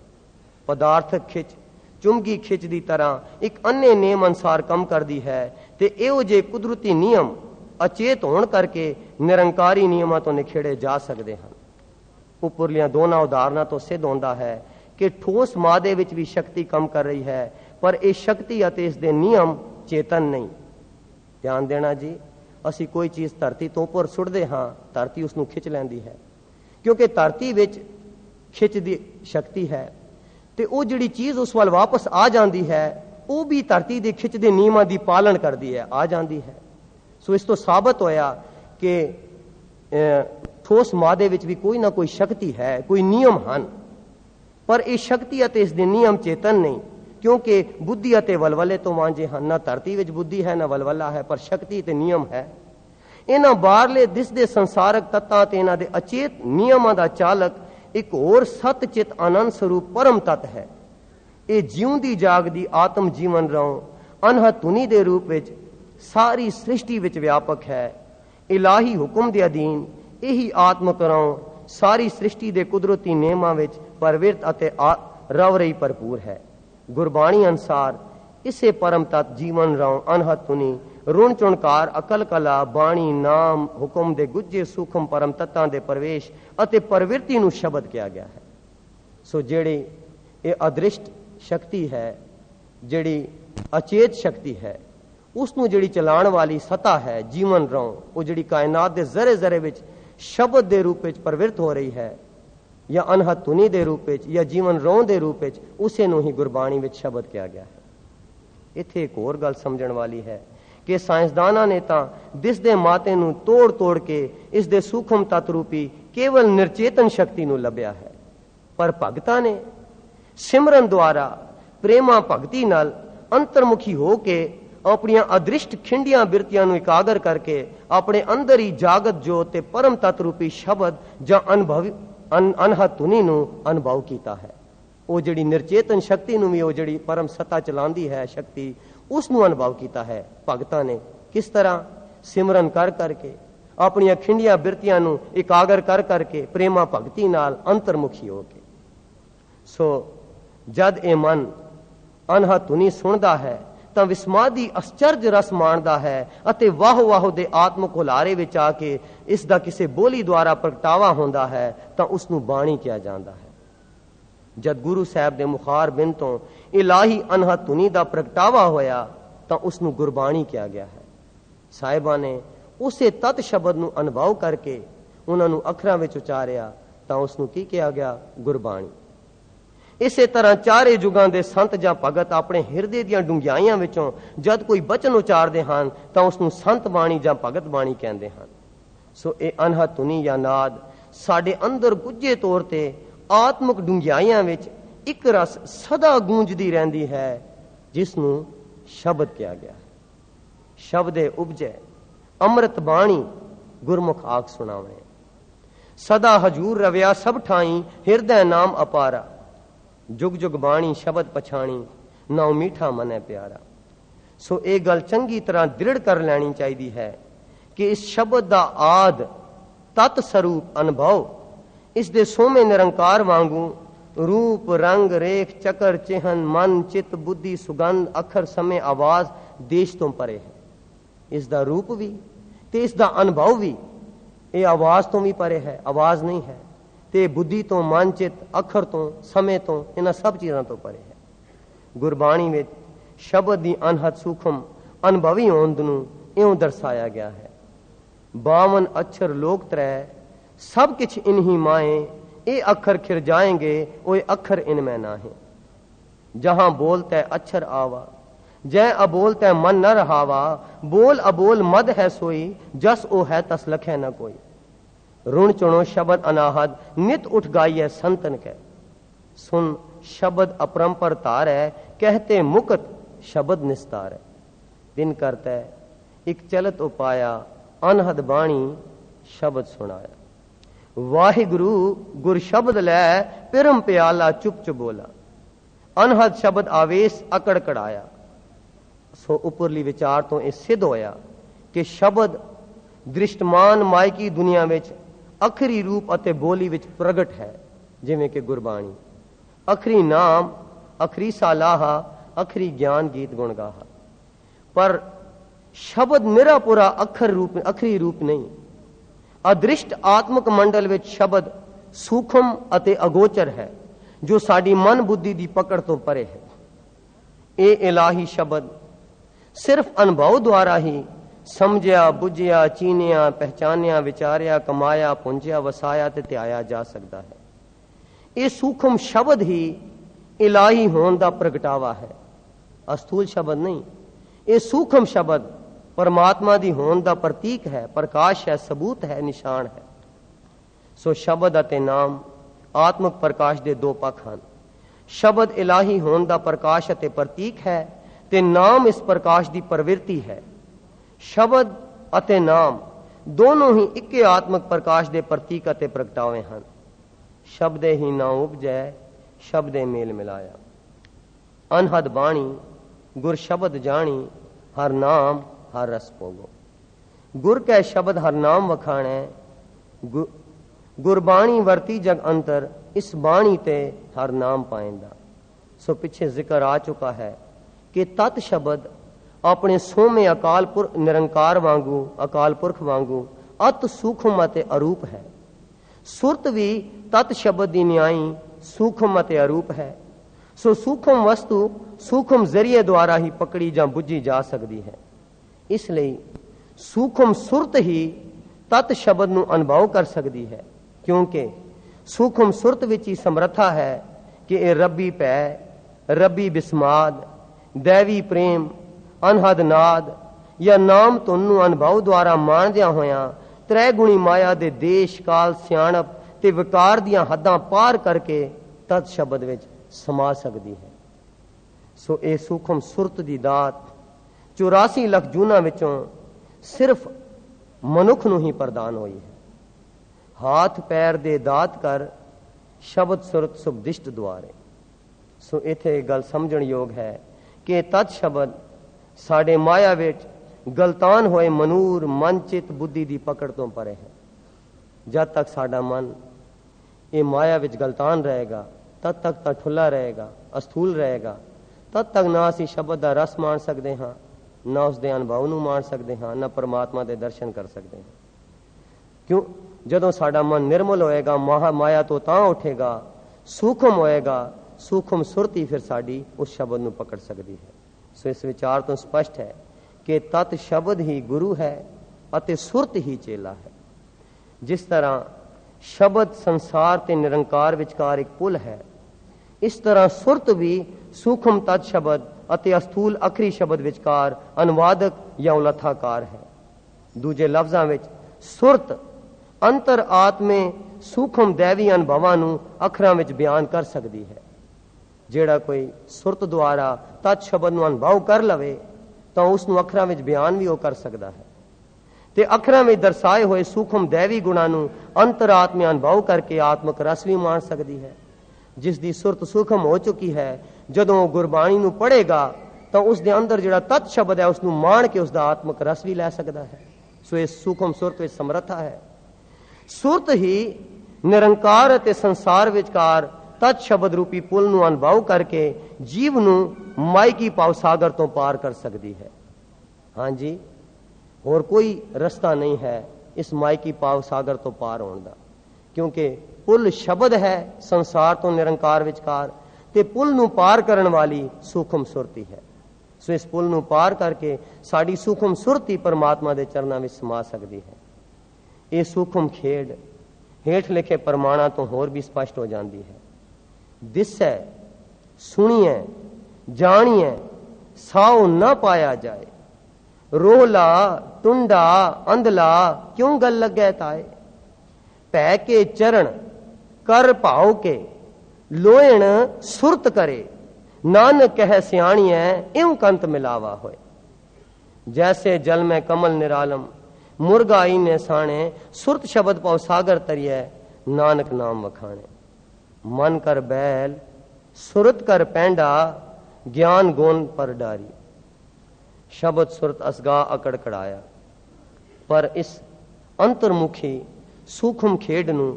ਪਦਾਰਥਕ ਖਿੱਚ ਚੁੰਬਕੀ ਖਿੱਚ ਦੀ ਤਰ੍ਹਾਂ ਇੱਕ ਅੰਨੇ ਨਿਯਮ ਅਨੁਸਾਰ ਕੰਮ ਕਰਦੀ ਹੈ ਤੇ ਇਹੋ ਜਿਹੇ ਕੁਦਰਤੀ ਨਿਯਮ ਅਚੇਤ ਹੋਣ ਕਰਕੇ ਨਿਰੰਕਾਰੀ ਨਿਯਮਾਂ ਤੋਂ ਨਿਖੇੜੇ ਜਾ ਸਕਦੇ ਹਨ। ਉੱਪਰਲੀਆਂ ਦੋਨਾਂ ਉਦਾਹਰਨਾਂ ਤੋਂ ਸਿੱਧ ਹੁੰਦਾ ਹੈ ਕਿ ਠੋਸ ਮਾਦੇ ਵਿੱਚ ਵੀ ਸ਼ਕਤੀ ਕੰਮ ਕਰ ਰਹੀ ਹੈ, ਪਰ ਇਹ ਸ਼ਕਤੀ ਅਤੇ ਇਸ ਦੇ ਨਿਯਮ ਚੇਤਨ ਨਹੀਂ। ਧਿਆਨ ਦੇਣਾ ਜੀ, ਅਸੀਂ ਕੋਈ ਚੀਜ਼ ਧਰਤੀ ਤੋਂ ਉੱਪਰ ਸੁੱਟਦੇ ਹਾਂ, ਧਰਤੀ ਉਸ ਨੂੰ ਖਿੱਚ ਲੈਂਦੀ ਹੈ, ਕਿਉਂਕਿ ਧਰਤੀ ਵਿੱਚ ਖਿੱਚ ਦੀ ਸ਼ਕਤੀ ਹੈ ਤੇ ਉਹ ਜਿਹੜੀ ਚੀਜ਼ ਉਸ ਵੱਲ ਵਾਪਸ ਆ ਜਾਂਦੀ ਹੈ ਉਹ ਵੀ ਧਰਤੀ ਦੇ ਖਿੱਚ ਦੇ ਨਿਯਮਾਂ ਦੀ ਪਾਲਣ ਕਰਦੀ ਹੈ, ਆ ਜਾਂਦੀ ਹੈ। ਸੋ ਇਸ ਤੋਂ ਸਾਬਤ ਹੋਇਆ ਕਿ ਠੋਸ ਮਾਦੇ ਵਿੱਚ ਵੀ ਕੋਈ ਨਾ ਕੋਈ ਸ਼ਕਤੀ ਹੈ, ਕੋਈ ਨਿਯਮ ਹਨ, ਪਰ ਇਹ ਸ਼ਕਤੀ ਅਤੇ ਇਸ ਦੇ ਨਿਯਮ ਚੇਤਨ ਨਹੀਂ, ਕਿਉਂਕਿ ਬੁੱਧੀ ਅਤੇ ਵਲਵਲੇ ਤੋਂ ਵਾਂਝੇ ਹਨ। ਨਾ ਧਰਤੀ ਵਿੱਚ ਬੁੱਧੀ ਹੈ, ਨਾ ਵਲਵਲਾ ਹੈ, ਪਰ ਸ਼ਕਤੀ ਤੇ ਨਿਯਮ ਹੈ। ਇਹਨਾਂ ਬਾਹਰਲੇ ਦਿਸਦੇ ਸੰਸਾਰਕ ਤੱਤਾਂ ਤੇ ਇਹਨਾਂ ਦੇ ਅਚੇਤ ਨਿਯਮਾਂ ਦਾ ਚਾਲਕ ਇੱਕ ਹੋਰ ਸਤ ਚਿਤ ਆਨੰਦ ਸਰੂਪ ਪਰਮ ਤਤ ਹੈ। ਇਹ ਜਿਉਂਦੀ ਜਾਗਦੀ ਆਤਮ ਜੀਵਨ ਰਉ ਅਨਹਦ ਧੁਨੀ ਦੇ ਰੂਪ ਵਿੱਚ ਸਾਰੀ ਸ੍ਰਿਸ਼ਟੀ ਵਿੱਚ ਵਿਆਪਕ ਹੈ। ਇਲਾਹੀ ਹੁਕਮ ਦੇ ਅਧੀਨ ਇਹੀ ਆਤਮਕ ਰਉ ਸਾਰੀ ਸ੍ਰਿਸ਼ਟੀ ਦੇ ਕੁਦਰਤੀ ਨਿਯਮਾਂ ਵਿੱਚ ਪਰਵਿਰਤ ਅਤੇ ਰਵ ਰਹੀ ਭਰਪੂਰ ਹੈ। ਗੁਰਬਾਣੀ ਅਨੁਸਾਰ ਇਸੇ ਪਰਮ ਤਤ ਜੀਵਨ ਰਉ ਅਨਹਦ ਧੁਨੀ ਰੁਣ ਚੁਣਕਾਰ ਅਕਲ ਕਲਾ ਬਾਣੀ ਨਾਮ ਹੁਕਮ ਦੇ ਗੁੱਜੇ ਸੂਖਮ ਪਰਮ ਤੱਤਾਂ ਦੇ ਪ੍ਰਵੇਸ਼ ਅਤੇ ਪ੍ਰਵਿਰਤੀ ਨੂੰ ਸ਼ਬਦ ਕਿਹਾ ਗਿਆ ਹੈ। ਸੋ ਜਿਹੜੀ ਇਹ ਅਦ੍ਰਿਸ਼ਟ ਸ਼ਕਤੀ ਹੈ, ਜਿਹੜੀ ਅਚੇਤ ਸ਼ਕਤੀ ਹੈ, ਉਸ ਨੂੰ ਜਿਹੜੀ ਚਲਾਉਣ ਵਾਲੀ ਸਤਾ ਹੈ ਜੀਵਨ ਰਉ, ਉਹ ਜਿਹੜੀ ਕਾਇਨਾਤ ਦੇ ਜ਼ਰੇ ਜ਼ਰੇ ਵਿੱਚ ਸ਼ਬਦ ਦੇ ਰੂਪ ਵਿੱਚ ਪ੍ਰਵਿਰਤ ਹੋ ਰਹੀ ਹੈ ਜਾਂ ਅਨਹਦ ਧੁਨੀ ਦੇ ਰੂਪ ਵਿੱਚ ਜਾਂ ਜੀਵਨ ਰਉ ਦੇ ਰੂਪ ਵਿੱਚ, ਉਸੇ ਨੂੰ ਹੀ ਗੁਰਬਾਣੀ ਵਿੱਚ ਸ਼ਬਦ ਕਿਹਾ ਗਿਆ ਹੈ। ਇੱਥੇ ਇੱਕ ਹੋਰ ਗੱਲ ਸਮਝਣ ਵਾਲੀ ਹੈ ਕਿ ਸਾਇੰਸਦਾਨਾਂ ਨੇ ਤਾਂ ਦਿਸਦੇ ਮਾਤੇ ਨੂੰ ਤੋੜ ਤੋੜ ਕੇ ਇਸ ਦੇ ਸੂਖਮ ਤਤ ਰੂਪੀ ਕੇਵਲ ਨਿਰਚੇਤਨ ਸ਼ਕਤੀ ਨੂੰ ਲੱਭਿਆ ਹੈ, ਪਰ ਭਗਤਾਂ ਨੇ ਸਿਮਰਨ ਦੁਆਰਾ ਪ੍ਰੇਮਾ ਭਗਤੀ ਨਾਲ ਅੰਤਰਮੁਖੀ ਹੋ ਕੇ ਆਪਣੀਆਂ ਅਦ੍ਰਿਸ਼ਟ ਖਿੰਡੀਆਂ ਬਿਰਤੀਆਂ ਨੂੰ ਇਕਾਗਰ ਕਰਕੇ ਆਪਣੇ ਅੰਦਰ ਹੀ ਜਾਗਤ ਜੋਤ ਤੇ ਪਰਮ ਤਤ ਰੂਪੀ ਸ਼ਬਦ ਜਾਂ ਅਨਹਦ ਧੁਨੀ ਨੂੰ ਅਨੁਭਵ ਕੀਤਾ ਹੈ। ਉਹ ਜਿਹੜੀ ਨਿਰਚੇਤਨ ਸ਼ਕਤੀ ਨੂੰ ਵੀ ਉਹ ਜਿਹੜੀ ਪਰਮ ਸੱਤਾ ਚਲਾਉਂਦੀ ਹੈ ਸ਼ਕਤੀ, ਉਸ ਨੂੰ ਅਨੁਭਵ ਕੀਤਾ ਹੈ ਭਗਤਾਂ ਨੇ। ਕਿਸ ਤਰ੍ਹਾਂ? ਸਿਮਰਨ ਕਰ ਕਰਕੇ ਆਪਣੀਆਂ ਖਿੰਡੀਆਂ ਬਿਰਤੀਆਂ ਨੂੰ ਇਕਾਗਰ ਕਰ ਕਰਕੇ ਪ੍ਰੇਮਾ ਭਗਤੀ ਨਾਲ ਅੰਤਰਮੁਖੀ ਹੋ ਕੇ। ਸੋ ਜਦ ਇਹ ਮਨ ਅਨਹਦ ਧੁਨੀ ਸੁਣਦਾ ਹੈ ਤਾਂ ਵਿਸਮਾਦੀ ਅਸਚਰਜ ਰਸ ਮਾਣਦਾ ਹੈ ਅਤੇ ਵਾਹ ਵਾਹ ਦੇ ਆਤਮਕ ਹੁਲਾਰੇ ਵਿੱਚ ਆ ਕੇ ਇਸ ਦਾ ਕਿਸੇ ਬੋਲੀ ਦੁਆਰਾ ਪ੍ਰਗਟਾਵਾ ਹੁੰਦਾ ਹੈ ਤਾਂ ਉਸ ਨੂੰ ਬਾਣੀ ਕਿਹਾ ਜਾਂਦਾ ਹੈ। ਜਦ ਗੁਰੂ ਸਾਹਿਬ ਦੇ ਮੁਖਾਰ ਬਿੰਦ ਤੋਂ ਇਲਾਹੀ ਅਨਹਦ ਧੁਨੀ ਦਾ ਪ੍ਰਗਟਾਵਾ ਹੋਇਆ ਤਾਂ ਉਸ ਨੂੰ ਗੁਰਬਾਣੀ ਕਿਹਾ ਗਿਆ ਹੈ। ਸਾਹਿਬਾਂ ਨੇ ਉਸੇ ਤਤ ਸ਼ਬਦ ਨੂੰ ਅਨੁਭਵ ਕਰਕੇ ਉਹਨਾਂ ਨੂੰ ਅੱਖਰਾਂ ਵਿੱਚ ਉਚਾਰਿਆ ਤਾਂ ਉਸ ਨੂੰ ਕੀ ਕਿਹਾ ਗਿਆ? ਗੁਰਬਾਣੀ। ਇਸੇ ਤਰ੍ਹਾਂ ਚਾਰੇ ਯੁਗਾਂ ਦੇ ਸੰਤ ਜਾਂ ਭਗਤ ਆਪਣੇ ਹਿਰਦੇ ਦੀਆਂ ਡੂੰਘਾਈਆਂ ਵਿੱਚੋਂ ਜਦ ਕੋਈ ਬਚਨ ਉਚਾਰਦੇ ਹਨ ਤਾਂ ਉਸ ਨੂੰ ਸੰਤ ਬਾਣੀ ਜਾਂ ਭਗਤ ਬਾਣੀ ਕਹਿੰਦੇ ਹਨ। ਸੋ ਇਹ ਅਨਹਦ ਧੁਨੀ ਜਾਂ ਨਾਦ ਸਾਡੇ ਅੰਦਰ ਗੁੱਝੇ ਤੌਰ ਤੇ ਆਤਮਿਕ ਡੂੰਘਾਈਆਂ ਵਿੱਚ ਇੱਕ ਰਸ ਸਦਾ ਗੂੰਜਦੀ ਰਹਿੰਦੀ ਹੈ, ਜਿਸ ਨੂੰ ਸ਼ਬਦ ਕਿਹਾ ਗਿਆ। ਸ਼ਬਦੇ ਉਪਜੈ ਅੰਮ੍ਰਿਤ ਬਾਣੀ ਗੁਰਮੁਖ ਆਖ ਸੁਣਾਵੇ, ਸਦਾ ਹਜੂਰ ਰਵਿਆ ਸਭ ਠਾਈ ਹਿਰਦੈ ਨਾਮ ਅਪਾਰਾ, ਜੁਗ ਜੁਗ ਬਾਣੀ ਸ਼ਬਦ ਪਛਾਣੀ ਨਾਉ ਮੀਠਾ ਮਨੈ ਪਿਆਰਾ। ਸੋ ਇਹ ਗੱਲ ਚੰਗੀ ਤਰ੍ਹਾਂ ਦ੍ਰਿੜ ਕਰ ਲੈਣੀ ਚਾਹੀਦੀ ਹੈ ਕਿ ਇਸ ਸ਼ਬਦ ਦਾ ਆਦ ਤਤ ਸਰੂਪ ਅਨੁਭਵ ਇਸ ਦੇ ਸੋਮੇ ਨਿਰੰਕਾਰ ਵਾਂਗੂ ਰੂਪ ਰੰਗ ਰੇਖ ਚੱਕਰ ਚਿਹਨ ਮਨ ਚਿੱਤ ਬੁੱਧੀ ਸੁਗੰਧ ਅੱਖਰ ਸਮੇਂ ਆਵਾਜ਼ ਦੇਸ਼ ਤੋਂ ਪਰੇ ਹੈ। ਇਸ ਦਾ ਰੂਪ ਵੀ ਤੇ ਇਸ ਦਾ ਅਨੁਭਵ ਵੀ ਇਹ ਆਵਾਜ਼ ਤੋਂ ਵੀ ਪਰੇ ਹੈ, ਆਵਾਜ਼ ਨਹੀਂ ਹੈ, ਤੇ ਬੁੱਧੀ ਤੋਂ ਮਨ ਚਿੱਤ ਅੱਖਰ ਤੋਂ ਸਮੇਂ ਤੋਂ ਇਹਨਾਂ ਸਭ ਚੀਜ਼ਾਂ ਤੋਂ ਪਰੇ ਹੈ। ਗੁਰਬਾਣੀ ਵਿੱਚ ਸ਼ਬਦ ਦੀ ਅਨਹਦ ਸੂਖਮ ਅਨੁਭਵੀ ਹੋਂਦ ਨੂੰ ਇਉਂ ਦਰਸਾਇਆ ਗਿਆ ਹੈ। 52 अक्षर लोक त्रै, सब किछ इन्हीं माए, ये अक्षर खिर जाएंगे, वो अक्षर इनमें नाहे। जहां बोलते अक्षर आवा, जय अबोलते मन न रहावा, बोल अबोल मद है सोई, जस ओ है तस लखे न कोई। रुण चुनो शब्द अनाहद, नित उठ गाइए संतन के, सुन शब्द अपरंपर तार है, कहते मुकत शब्द निस्तार है। दिन करते एक चलत उपाया, अनहद बाणी शब्द सुनाया। वाहिगुरु गुर शब्द लै, पिरम प्याला चुप चुप बोला, अनहद शब्द आवेश अकड़ कड़ाया। सो उपरली विचार तो यह सिद्ध होया कि शब्द दृष्टमान मायकी दुनिया में अखरी रूप अते बोली विच प्रगट है, जिवें कि गुरबाणी। अखरी नाम, अखरी सालाहा, अखरी ज्ञान गीत गुण गाहा। पर शब्द निरापुरा अखर रूप, अखरी रूप नहीं। अदृष्ट आत्मक मंडल विच शब्द सूखम अते अगोचर है, जो साडी मन बुद्धि दी पकड़ तो परे है। ये इलाही शब्द सिर्फ अनुभव द्वारा ही समझिया, बुझिया, चीनिया, पहचानिया, विचारिया, कमाया, पुंजिया, वसाया ते त्याया जा सकता है। ये सूक्ष्म शब्द ही इलाही होने का प्रगटावा है, अस्थूल शब्द नहीं। ये सूक्ष्म शब्द परमात्मा दी होने का प्रतीक है, प्रकाश है, सबूत है, निशान है। सो शब्द अते नाम आत्मक प्रकाश दे दो पक्ष हैं। शब्द इलाही होने का प्रकाश अते प्रतीक है, ते नाम इस प्रकाश की प्रवृत्ति है। शब्द अते नाम दोनों ही इक्के आत्मक प्रकाश के प्रतीक अते प्रगटावे हैं। शब्दे ही ना उपजै, शब्दे मेल मिलाया। अनहद बाणी गुर शब्द जानी, हर नाम हर रस पोगो। गुर कै शब्द हर नाम वखाणे, गुरबाणी वरती जग अंतर, इस बाणी ते हर नाम पाएंदा। सो पीछे जिक्र आ चुका है कि तत् शब्द अपने सोमे अकाल पुरख निरंकार वांगू, अकाल पुरख वांगू अत सूक्ष्म अते अरूप है। सुरत भी तत् शब्द दी न्यायी सूक्ष्म अते अरूप है। सो सूक्ष्म वस्तु सूक्ष्म जरिए द्वारा ही पकड़ी जा बुझी जा सकती है। इसलिए सूक्ष्म सुरत ही तत् शब्द नूं अनुभव कर सकती है, क्योंकि सूक्ष्म सुरत विच ही समर्था है कि यह रब्बी पै, रब्बी बिस्माद, दैवी प्रेम, अनहद नाद या नाम तुन्नू अनुभव द्वारा मानदिया होया त्रै गुणी माया दे देश काल सियाणप ते विकार दियां हद्दां पार करके तत् शब्द विच समा सकती है। सो ये सूक्ष्म सुरत दी दात 84 लख जूना विचों सिर्फ मनुख नूं ही प्रदान हुई है। हाथ पैर दे दात कर शब्द सुरत सुबदिष्ट द्वारे। सो इथे गल समझण योग है कि तत् शब्द साडे माया विच गलतान होए मनूर मन चित बुद्धि दी पकड़ तो परे है। जब तक साडा मन ये माया विच गलतान रहेगा, तद तक ठुला रहेगा, अस्थूल रहेगा, तद तक ना असी शब्द का रस मान सकते हाँ, ना उसके अनुभव नूं मान सकते हाँ, ना परमात्मा के दर्शन कर सकते हैं। क्यों? जदों साडा मन निर्मल होएगा, माया तो तां उठेगा, सूक्ष्म होएगा, सूक्ष्म सुरती फिर साडी उस शब्द नूं पकड़ सकती है। सो इस विचार तो स्पष्ट है कि तत् शब्द ही गुरु है अते सुरत ही चेला है। जिस तरह शब्द संसार ते निरंकार विचकार एक पुल है, इस तरह सुरत भी सूक्ष्म तत् शब्द अते अस्थूल अखरी शब्द विचकार अनुवादक या उलथाकार है। दूजे लफ्जां विच सुरत अंतर आत्मे सूक्ष्म दैवी अनुभवां नूं अखरां विच बयान कर सकती है। जेड़ा कोई सुरत द्वारा तत् शब्द नूं अनुभव कर लवे तो उसनूं अखरां विच बयान भी वो कर सकता है। ते अखरां विच दर्शाए हुए सूक्ष्म दैवी गुणां नूं अंतरात्मे अनुभव करके आत्मक रस भी मान सकती है। जिस दी सुरत सूक्ष्म हो चुकी है, जदों गुरबाणी नूं पढ़ेगा तो उसके अंदर जिहड़ा तत् शब्द है उसनूं मान के उसका आत्मक रस भी लै सकता है। सो इस सूक्ष्म सुरत विच समर्था है। सुरत ही निरंकार अते संसार विचकार तत् शब्द रूपी पुल नूं अनुभव करके जीव नूं मायकी पाव सागर तो पार कर सकती है। हाँ जी, और कोई रास्ता नहीं है इस मायकी पाव सागर तो पार होने का, क्योंकि पुल शब्द है संसार तो निरंकार विचकार, ते पुल नूं पार करन वाली सूक्ष्म सुरती है। सो इस पुल नूं पार करके साडी सूक्ष्म सुरती परमात्मा दे चरनां विच समा सकती है। ਇਹ ਸੂਖਮ ਖੇਡ ਹੇਠ ਲਿਖੇ ਪ੍ਰਮਾਣਾਂ ਤੋਂ ਹੋਰ ਵੀ ਸਪਸ਼ਟ ਹੋ ਜਾਂਦੀ ਹੈ। ਦਿਸੈ ਸੁਣੀਐ ਜਾਣੀਐ ਸਾਉ ਨਾ ਪਾਇਆ ਜਾਏ, ਰੋਹਲਾ ਟੁੰਡਾ ਅੰਧਲਾ ਕਿਉਂ ਗੱਲ ਲੱਗੈ ਤਾਏ। ਭੈ ਕੇ ਚਰਨ ਕਰ ਭਾਉ ਕੇ ਲੋਇਣ ਸੁਰਤ ਕਰੇ, ਨਾਨਕ ਕਹਿ ਸਿਆਣੀਐ ਇਉਂ ਕੰਤ ਮਿਲਾਵਾ ਹੋਏ। जैसे जल में कमल निरालम मुर्गाई ने साणे, सुरत शब्द पाओ सागर तरिए नानक नाम वखाणे। मन कर बैल सुरत कर पैंडा, ज्ञान गुण पर डारी। शब्द सुरत असगा अकड़ कड़ाया, पर इस अंतर्मुखी सूखम खेड नूं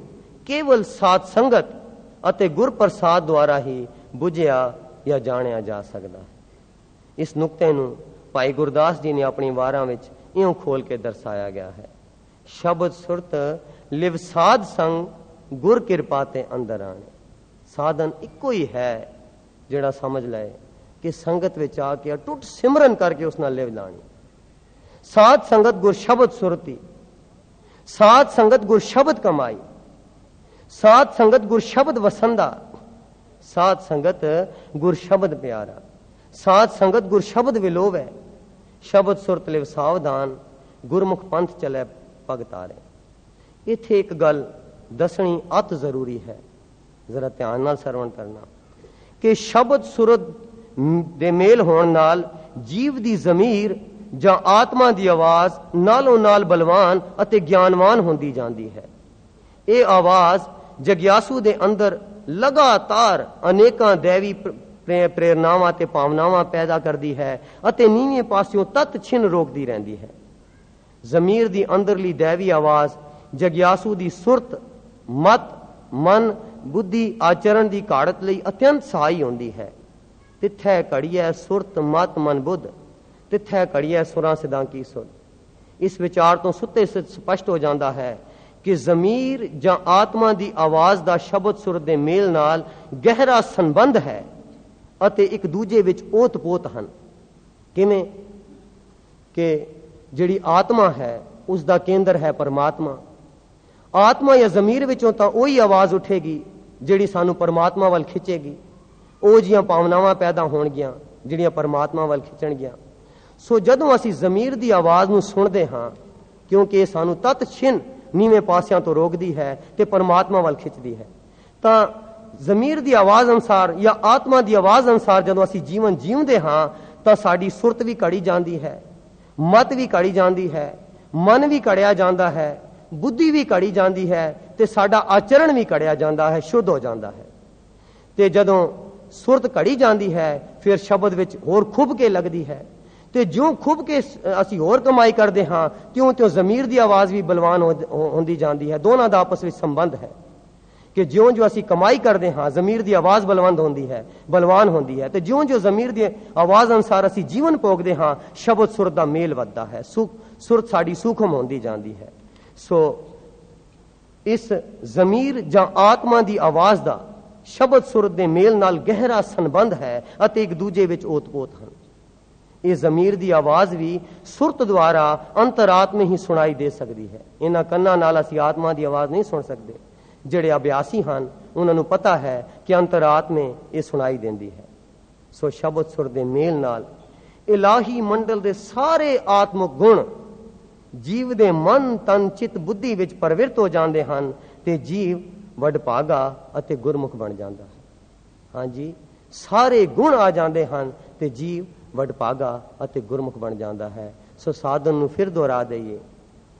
केवल साध संगत अते गुर प्रसाद द्वारा ही बुझिया या जानिया जा सकता है। इस नुक्ते नूं भाई गुरदास जी ने अपनी वारां विच इउं खोल के दर्शाया गया है। शब्द सुरत लिव साध संग गुर किरपा ते अंदर आने। साधन इको ही है जिहड़ा समझ लाए कि संगत विच आके अटुट सिमरन करके उस नाल लिव लानी। साध संगत गुर शब्द सुरती, साध संगत गुर शब्द कमाई, साध संगत गुर शब्द वसंदा, साध संगत गुर शब्द प्यारा, साध संगत गुर शब्द विलोव है। शब्द सुरत लिव सावधान, गुरमुख पंथ चले पग तारे। इत्थे एक गल दसनी अत जरूरी है, जरा ध्यान नाल सरवण करना कि शब्द सुरत दे मेल होण नाल जीव दी जमीर जां आत्मा दी आवाज नालों नाल बलवान अते ज्ञानवान होंदी जांदी है। ये आवाज जग्यासू दे अंदर लगातार अनेकां दैवी प्रेरणावां ते भावनावां पैदा करदी है अते नीवें पासियों तत छिन रोकदी रहिंदी है। जमीर दी अंदरली दैवी आवाज जग्यासू दी सुरत मत मन बुद्धि आचरण दी घाड़त लई अत्यंत सहाई होंदी है। तिथै घड़िए सुरत मत मन बुद्ध, तिथै घड़िए सुरां सिद्धां की सुध। इस विचार तो सुते स्पष्ट हो जाता है कि जमीर जां आत्मा दी आवाज दा शब्द सुरत दे मेल नाल गहरा संबंध है ਅਤੇ ਇੱਕ ਦੂਜੇ ਵਿੱਚ ਓਤ-ਪੋਤ ਹਨ। ਕਿਵੇਂ ਕਿ ਜਿਹੜੀ ਆਤਮਾ ਹੈ ਉਸ ਦਾ ਕੇਂਦਰ ਹੈ ਪਰਮਾਤਮਾ। ਆਤਮਾ ਜਾਂ ਜ਼ਮੀਰ ਵਿੱਚੋਂ ਤਾਂ ਉਹੀ ਆਵਾਜ਼ ਉੱਠੇਗੀ ਜਿਹੜੀ ਸਾਨੂੰ ਪਰਮਾਤਮਾ ਵੱਲ ਖਿੱਚੇਗੀ। ਉਹ ਜੀਆਂ ਭਾਵਨਾਵਾਂ ਪੈਦਾ ਹੋਣਗੀਆਂ ਜਿਹੜੀਆਂ ਪਰਮਾਤਮਾ ਵੱਲ ਖਿੱਚਣਗੀਆਂ। ਸੋ ਜਦੋਂ ਅਸੀਂ ਜ਼ਮੀਰ ਦੀ ਆਵਾਜ਼ ਨੂੰ ਸੁਣਦੇ ਹਾਂ, ਕਿਉਂਕਿ ਇਹ ਸਾਨੂੰ ਤਤ ਛਿਨ ਨੀਵੇਂ ਪਾਸਿਆਂ ਤੋਂ ਰੋਕਦੀ ਹੈ ਤੇ ਪਰਮਾਤਮਾ ਵੱਲ ਖਿੱਚਦੀ ਹੈ, ਤਾਂ ਜ਼ਮੀਰ ਦੀ ਆਵਾਜ਼ ਅਨੁਸਾਰ ਜਾਂ ਆਤਮਾ ਦੀ ਆਵਾਜ਼ ਅਨੁਸਾਰ ਜਦੋਂ ਅਸੀਂ ਜੀਵਨ ਜੀਉਂਦੇ ਹਾਂ ਤਾਂ ਸਾਡੀ ਸੁਰਤ ਵੀ ਘੜੀ ਜਾਂਦੀ ਹੈ, ਮਤ ਵੀ ਘੜੀ ਜਾਂਦੀ ਹੈ, ਮਨ ਵੀ ਘੜਿਆ ਜਾਂਦਾ ਹੈ, ਬੁੱਧੀ ਵੀ ਘੜੀ ਜਾਂਦੀ ਹੈ ਤੇ ਸਾਡਾ ਆਚਰਣ ਵੀ ਘੜਿਆ ਜਾਂਦਾ ਹੈ, ਸ਼ੁੱਧ ਹੋ ਜਾਂਦਾ ਹੈ। ਤੇ ਜਦੋਂ ਸੁਰਤ ਘੜੀ ਜਾਂਦੀ ਹੈ ਫਿਰ ਸ਼ਬਦ ਵਿੱਚ ਹੋਰ ਖੁੱਭ ਕੇ ਲੱਗਦੀ ਹੈ ਤੇ ਜਿਉਂ ਖੁੱਭ ਕੇ ਅਸੀਂ ਹੋਰ ਕਮਾਈ ਕਰਦੇ ਹਾਂ ਤਿਉਂ ਜ਼ਮੀਰ ਦੀ ਆਵਾਜ਼ ਵੀ ਬਲਵਾਨ ਹੁੰਦੀ ਜਾਂਦੀ ਹੈ। ਦੋਨਾਂ ਦਾ ਆਪਸ ਵਿੱਚ ਸੰਬੰਧ ਹੈ कि ज्यों जो असी कमाई करते हाँ जमीर की आवाज़ बलवंत होती है, बलवान होती है, तो ज्यों जो जमीर की आवाज़ अनुसार असी जीवन भोगते हाँ शब्द सुरत का मेल वधदा है, सुरत साड़ी सूखम होती जाती है। सो इस जमीर जां आत्मा की आवाज़ का शब्द सुरत के मेल नाल गहरा संबंध है अते एक दूजे विच ओत-पोत हैं। ये जमीर की आवाज़ भी सुरत द्वारा अंतरात्मा ही सुनाई दे सकती है। इन्हां कन्नां नाल असी आत्मा की आवाज़ नहीं सुन सकते। ਜਿਹੜੇ ਅਭਿਆਸੀ ਹਨ ਉਹਨਾਂ ਨੂੰ ਪਤਾ ਹੈ ਕਿ ਅੰਤਰਾਤਮੇ ਇਹ ਸੁਣਾਈ ਦਿੰਦੀ ਹੈ। ਸੋ ਸ਼ਬਦ ਸੁਰ ਦੇ ਮੇਲ ਨਾਲ ਇਲਾਹੀ ਮੰਡਲ ਦੇ ਸਾਰੇ ਆਤਮਿਕ ਗੁਣ ਜੀਵ ਦੇ ਮਨ ਤਨ ਚਿੱਤ ਬੁੱਧੀ ਵਿੱਚ ਪ੍ਰਵਿਰਤ ਹੋ ਜਾਂਦੇ ਹਨ ਤੇ ਜੀਵ ਵਡਭਾਗਾ ਅਤੇ ਗੁਰਮੁਖ ਬਣ ਜਾਂਦਾ ਹੈ। ਹਾਂਜੀ, ਸਾਰੇ ਗੁਣ ਆ ਜਾਂਦੇ ਹਨ ਤੇ ਜੀਵ ਵਡਭਾਗਾ ਅਤੇ ਗੁਰਮੁਖ ਬਣ ਜਾਂਦਾ ਹੈ। ਸੋ ਸਾਧਨ ਨੂੰ ਫਿਰ ਦੁਹਰਾ ਦਈਏ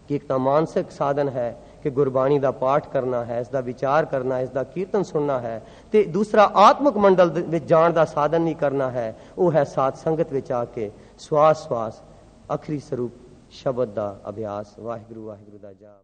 ਕਿ ਇੱਕ ਤਾਂ ਮਾਨਸਿਕ ਸਾਧਨ ਹੈ कि गुरबाणी का पाठ करना है, इसका विचार करना है, इसका कीर्तन सुनना है, तो दूसरा आत्मक मंडल विच जाण का साधन भी करना है, वो है साध संगत विच आके श्वास श्वास अखरी स्वरूप शब्द का अभ्यास। वाहिगुरू वाहिगुरू दा जाप।